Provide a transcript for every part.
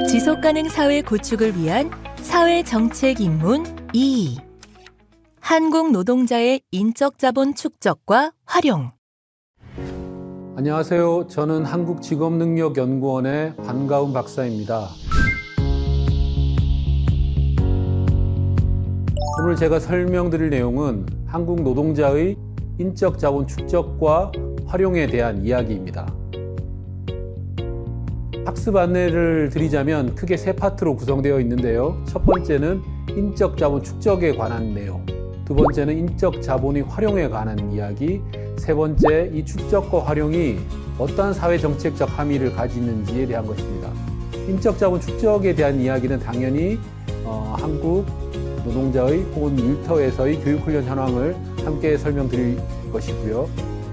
지속가능 사회 구축을 위한 사회정책 입문 2. 한국 노동자의 인적 자본 축적과 활용. 안녕하세요. 저는 한국직업능력연구원의 반가운 박사입니다. 오늘 제가 설명드릴 내용은 한국 노동자의 인적 자본 축적과 활용에 대한 이야기입니다. 학습 안내를 드리자면 크게 세 파트로 구성되어 있는데요. 첫 번째는 인적 자본 축적에 관한 내용, 두 번째는 인적 자본의 활용에 관한 이야기, 세 번째, 이 축적과 활용이 어떠한 사회정책적 함의를 가지는지에 대한 것입니다. 인적 자본 축적에 대한 이야기는 당연히 한국 노동자의 혹은 일터에서의 교육훈련 현황을 함께 설명드릴 것이고요.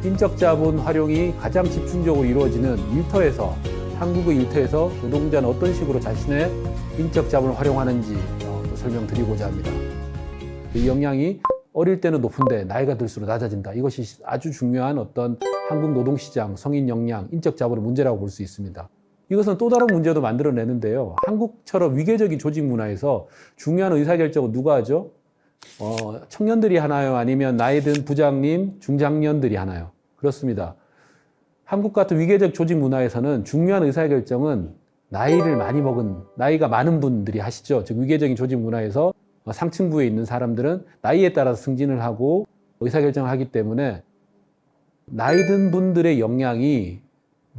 인적 자본 활용이 가장 집중적으로 이루어지는 일터에서, 한국의 일터에서 노동자는 어떤 식으로 자신의 인적 자본을 활용하는지 또 설명드리고자 합니다. 이 역량이 어릴 때는 높은데 나이가 들수록 낮아진다. 이것이 아주 중요한 어떤 한국 노동시장, 성인 역량, 인적 자본의 문제라고 볼 수 있습니다. 이것은 또 다른 문제도 만들어내는데요. 한국처럼 위계적인 조직 문화에서 중요한 의사결정은 누가 하죠? 청년들이 하나요? 아니면 나이 든 부장님, 중장년들이 하나요? 그렇습니다. 한국 같은 위계적 조직 문화에서는 중요한 의사결정은 나이를 많이 먹은, 나이가 많은 분들이 하시죠. 즉 위계적인 조직 문화에서 상층부에 있는 사람들은 나이에 따라서 승진을 하고 의사결정을 하기 때문에 나이 든 분들의 역량이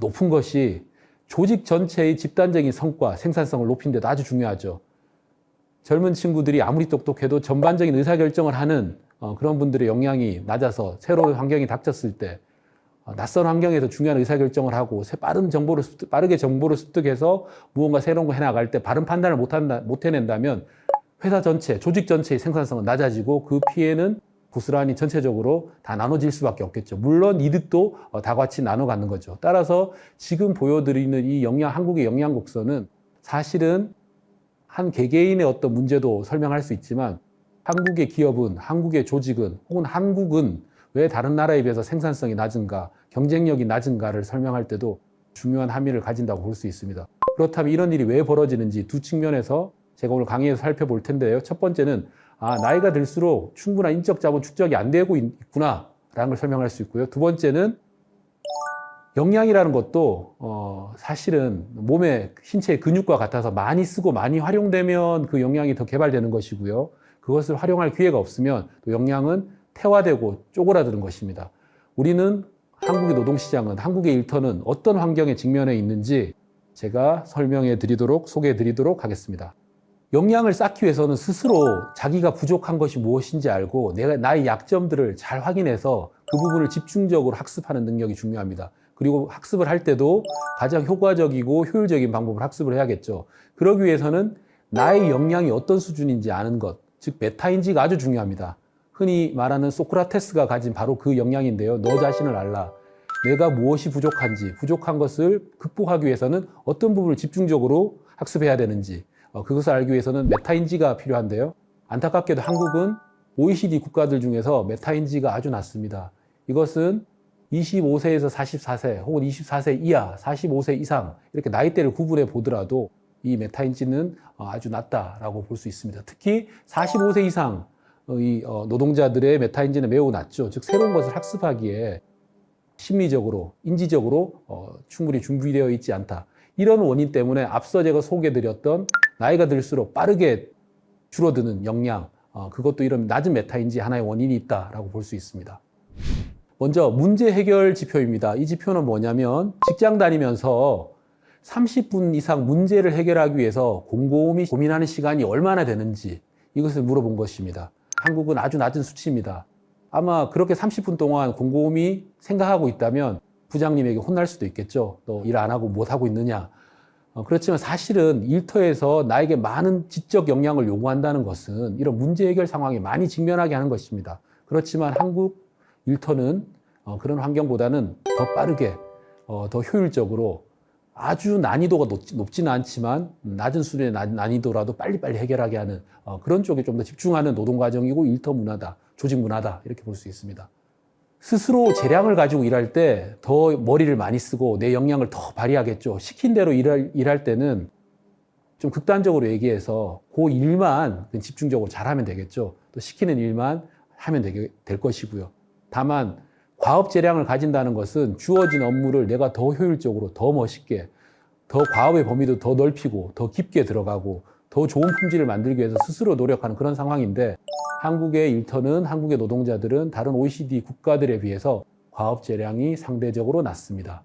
높은 것이 조직 전체의 집단적인 성과, 생산성을 높이는 데도 아주 중요하죠. 젊은 친구들이 아무리 똑똑해도 전반적인 의사결정을 하는 그런 분들의 역량이 낮아서 새로운 환경이 닥쳤을 때 낯선 환경에서 중요한 의사결정을 하고 빠르게 정보를 습득해서 무언가 새로운 거 해나갈 때 바른 판단을 못 해낸다면 회사 전체, 조직 전체의 생산성은 낮아지고 그 피해는 고스란히 전체적으로 다 나눠질 수밖에 없겠죠. 물론 이득도 다 같이 나눠 갖는 거죠. 따라서 지금 보여드리는 이 한국의 역량 곡선은 사실은 한 개개인의 어떤 문제도 설명할 수 있지만 한국의 기업은, 한국의 조직은, 혹은 한국은 왜 다른 나라에 비해서 생산성이 낮은가, 경쟁력이 낮은가를 설명할 때도 중요한 함의를 가진다고 볼 수 있습니다. 그렇다면 이런 일이 왜 벌어지는지 두 측면에서 제가 오늘 강의에서 살펴볼 텐데요. 첫 번째는 나이가 들수록 충분한 인적 자본 축적이 안 되고 있구나 라는 걸 설명할 수 있고요. 두 번째는 역량이라는 것도 사실은 몸의 신체의 근육과 같아서 많이 쓰고 많이 활용되면 그 역량이 더 개발되는 것이고요. 그것을 활용할 기회가 없으면 또 역량은 퇴화되고 쪼그라드는 것입니다. 우리는 한국의 노동시장은, 한국의 일터는 어떤 환경에 직면해 있는지 제가 소개해 드리도록 하겠습니다. 역량을 쌓기 위해서는 스스로 자기가 부족한 것이 무엇인지 알고 나의 약점들을 잘 확인해서 그 부분을 집중적으로 학습하는 능력이 중요합니다. 그리고 학습을 할 때도 가장 효과적이고 효율적인 방법을 학습을 해야겠죠. 그러기 위해서는 나의 역량이 어떤 수준인지 아는 것, 즉 메타인지가 아주 중요합니다. 흔히 말하는 소크라테스가 가진 바로 그 역량인데요. 너 자신을 알라. 내가 무엇이 부족한지, 부족한 것을 극복하기 위해서는 어떤 부분을 집중적으로 학습해야 되는지, 그것을 알기 위해서는 메타인지가 필요한데요. 안타깝게도 한국은 OECD 국가들 중에서 메타인지가 아주 낮습니다. 이것은 25세에서 44세 혹은 24세 이하, 45세 이상 이렇게 나이대를 구분해 보더라도 이 메타인지는 아주 낮다라고 볼 수 있습니다. 특히 45세 이상 노동자들의 메타인지는 매우 낮죠. 즉 새로운 것을 학습하기에 심리적으로, 인지적으로 충분히 준비되어 있지 않다. 이런 원인 때문에 앞서 제가 소개해드렸던 나이가 들수록 빠르게 줄어드는 역량, 그것도 이런 낮은 메타인지 하나의 원인이 있다라고 볼 수 있습니다. 먼저 문제 해결 지표입니다. 이 지표는 뭐냐면 직장 다니면서 30분 이상 문제를 해결하기 위해서 곰곰이 고민하는 시간이 얼마나 되는지 이것을 물어본 것입니다. 한국은 아주 낮은 수치입니다. 아마 그렇게 30분 동안 곰곰이 생각하고 있다면 부장님에게 혼날 수도 있겠죠. 너 일 안 하고 못 하고 있느냐. 그렇지만 사실은 일터에서 나에게 많은 지적 역량을 요구한다는 것은 이런 문제 해결 상황에 많이 직면하게 하는 것입니다. 그렇지만 한국 일터는 그런 환경보다는 더 빠르게, 더 효율적으로 아주 난이도가 높지는 않지만 낮은 수준의 난이도라도 빨리빨리 해결하게 하는 그런 쪽에 좀 더 집중하는 노동과정이고 일터 문화다, 조직 문화다 이렇게 볼 수 있습니다. 스스로 재량을 가지고 일할 때 더 머리를 많이 쓰고 내 역량을 더 발휘하겠죠. 시킨 대로 일할 때는 좀 극단적으로 얘기해서 그 일만 집중적으로 잘하면 되겠죠. 또 시키는 일만 하면 될 것이고요. 다만 과업 재량을 가진다는 것은 주어진 업무를 내가 더 효율적으로, 더 멋있게, 더 과업의 범위도 더 넓히고, 더 깊게 들어가고, 더 좋은 품질을 만들기 위해서 스스로 노력하는 그런 상황인데, 한국의 일터는, 한국의 노동자들은 다른 OECD 국가들에 비해서 과업 재량이 상대적으로 낮습니다.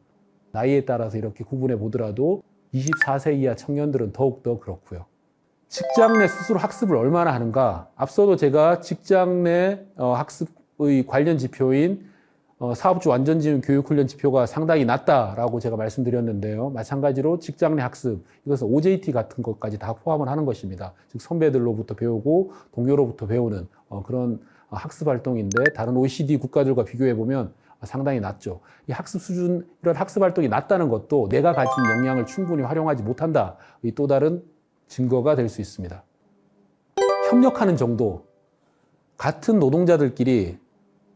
나이에 따라서 이렇게 구분해 보더라도 24세 이하 청년들은 더욱더 그렇고요. 직장 내 스스로 학습을 얼마나 하는가? 앞서도 제가 직장 내 학습의 관련 지표인 사업주 완전지원 교육훈련 지표가 상당히 낮다라고 제가 말씀드렸는데요. 마찬가지로 직장 내 학습, 이것은 OJT 같은 것까지 다 포함을 하는 것입니다. 즉 선배들로부터 배우고 동료로부터 배우는 그런 학습 활동인데, 다른 OECD 국가들과 비교해 보면 상당히 낮죠. 이 학습 수준, 이런 학습 활동이 낮다는 것도 내가 가진 역량을 충분히 활용하지 못한다, 이 또 다른 증거가 될 수 있습니다. 협력하는 정도, 같은 노동자들끼리,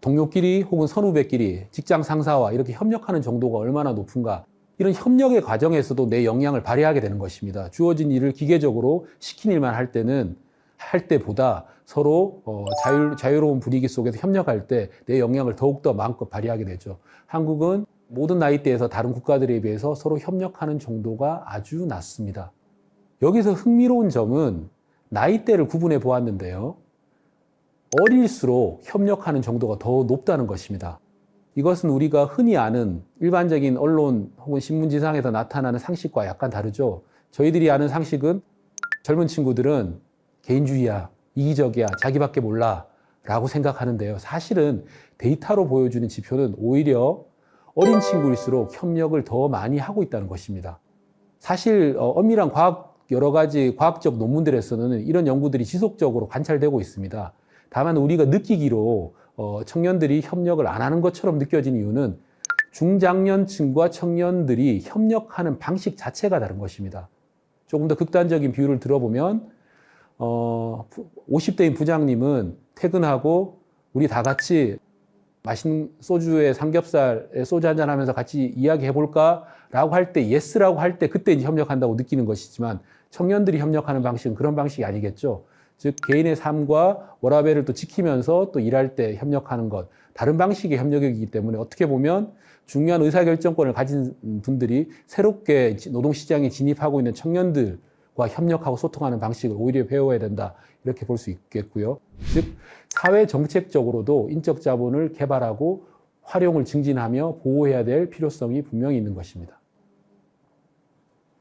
동료끼리 혹은 선후배끼리, 직장 상사와 이렇게 협력하는 정도가 얼마나 높은가, 이런 협력의 과정에서도 내 역량을 발휘하게 되는 것입니다. 주어진 일을 기계적으로 시킨 일만 할 때보다 서로 자유로운 분위기 속에서 협력할 때 내 역량을 더욱더 마음껏 발휘하게 되죠. 한국은 모든 나이대에서 다른 국가들에 비해서 서로 협력하는 정도가 아주 낮습니다. 여기서 흥미로운 점은 나이대를 구분해 보았는데요. 어릴수록 협력하는 정도가 더 높다는 것입니다. 이것은 우리가 흔히 아는 일반적인 언론 혹은 신문지상에서 나타나는 상식과 약간 다르죠. 저희들이 아는 상식은 젊은 친구들은 개인주의야, 이기적이야, 자기밖에 몰라 라고 생각하는데요. 사실은 데이터로 보여주는 지표는 오히려 어린 친구일수록 협력을 더 많이 하고 있다는 것입니다. 사실 엄밀한 여러 가지 과학적 논문들에서는 이런 연구들이 지속적으로 관찰되고 있습니다. 다만 우리가 느끼기로 청년들이 협력을 안 하는 것처럼 느껴진 이유는 중장년층과 청년들이 협력하는 방식 자체가 다른 것입니다. 조금 더 극단적인 비유를 들어보면 50대인 부장님은 퇴근하고 우리 다 같이 맛있는 소주에 삼겹살에 소주 한잔 하면서 같이 이야기해 볼까? 라고 할 때, 예스라고 할 때 그때 이제 협력한다고 느끼는 것이지만, 청년들이 협력하는 방식은 그런 방식이 아니겠죠. 즉 개인의 삶과 워라밸을 또 지키면서 또 일할 때 협력하는 것, 다른 방식의 협력이기 때문에 어떻게 보면 중요한 의사결정권을 가진 분들이 새롭게 노동시장에 진입하고 있는 청년들과 협력하고 소통하는 방식을 오히려 배워야 된다, 이렇게 볼 수 있겠고요. 즉 사회 정책적으로도 인적 자본을 개발하고 활용을 증진하며 보호해야 될 필요성이 분명히 있는 것입니다.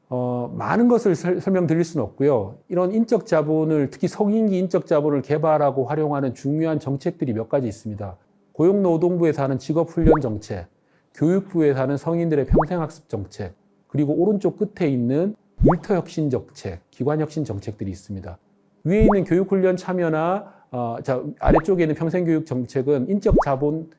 많은 것을 설명드릴 수는 없고요. 이런 인적 자본을, 특히 성인기 인적 자본을 개발하고 활용하는 중요한 정책들이 몇 가지 있습니다. 고용노동부에서 하는 직업훈련 정책, 교육부에서 하는 성인들의 평생학습 정책, 그리고 오른쪽 끝에 있는 일터혁신 정책, 기관혁신 정책들이 있습니다. 위에 있는 교육훈련 참여나 아래쪽에 있는 평생교육 정책은 인적 자본,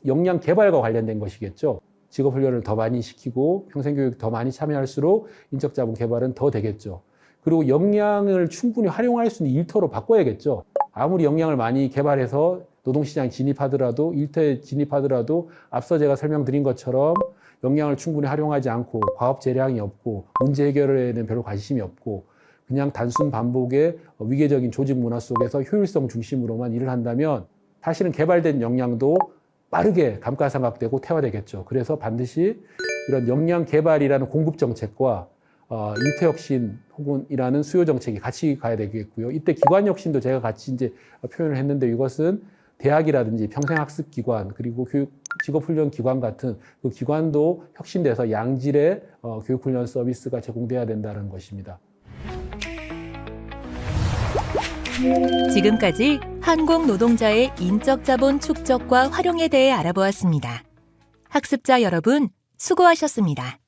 역량 개발과 관련된 것이겠죠. 직업훈련을 더 많이 시키고 평생교육 더 많이 참여할수록 인적 자본 개발은 더 되겠죠. 그리고 역량을 충분히 활용할 수 있는 일터로 바꿔야겠죠. 아무리 역량을 많이 개발해서 노동시장에 진입하더라도, 일터에 진입하더라도 앞서 제가 설명드린 것처럼 역량을 충분히 활용하지 않고 과업 재량이 없고 문제 해결에는 별로 관심이 없고 그냥 단순 반복의 위계적인 조직 문화 속에서 효율성 중심으로만 일을 한다면 사실은 개발된 역량도 빠르게 감가상각되고 퇴화되겠죠. 그래서 반드시 이런 역량 개발이라는 공급 정책과 일터혁신 혹은 이라는 수요 정책이 같이 가야 되겠고요. 이때 기관혁신도 제가 같이 이제 표현을 했는데, 이것은 대학이라든지 평생학습기관 그리고 직업훈련 기관 같은 그 기관도 혁신돼서 양질의 교육훈련 서비스가 제공돼야 된다는 것입니다. 지금까지 한국 노동자의 인적 자본 축적과 활용에 대해 알아보았습니다. 학습자 여러분, 수고하셨습니다.